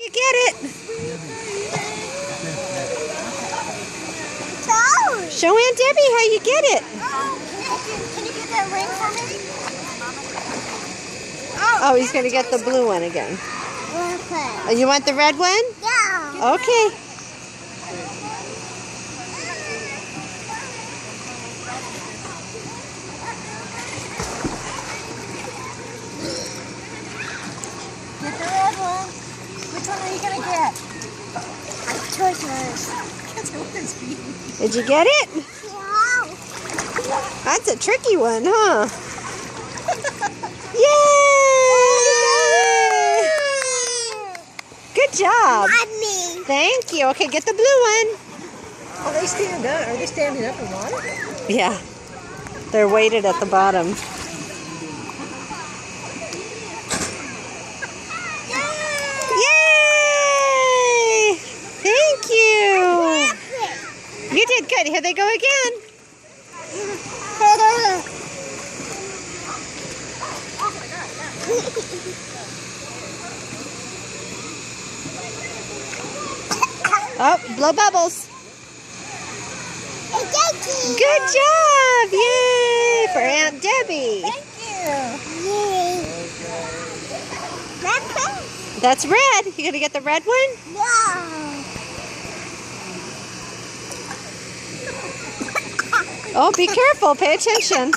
You get it. Show Aunt Debbie how you get it. Can you get that ring for me? Oh, he's going to get the blue one again. Okay. Oh, you want the red one? Yeah. Okay. Get the red one. Which one are you going to get? Choice yours. Did you get it? Yeah. That's a tricky one, huh? Yay! Good job. Mommy. Thank you. Okay, get the blue one. Are they standing up? Are they standing up and water? Yeah. They're weighted at the bottom. Yay! Thank you. You did good. Here they go again. Oh, blow bubbles. Good job. Yay for Aunt Debbie. Thank you. That's red. You gonna get the red one? Yeah. Oh, be careful. Pay attention.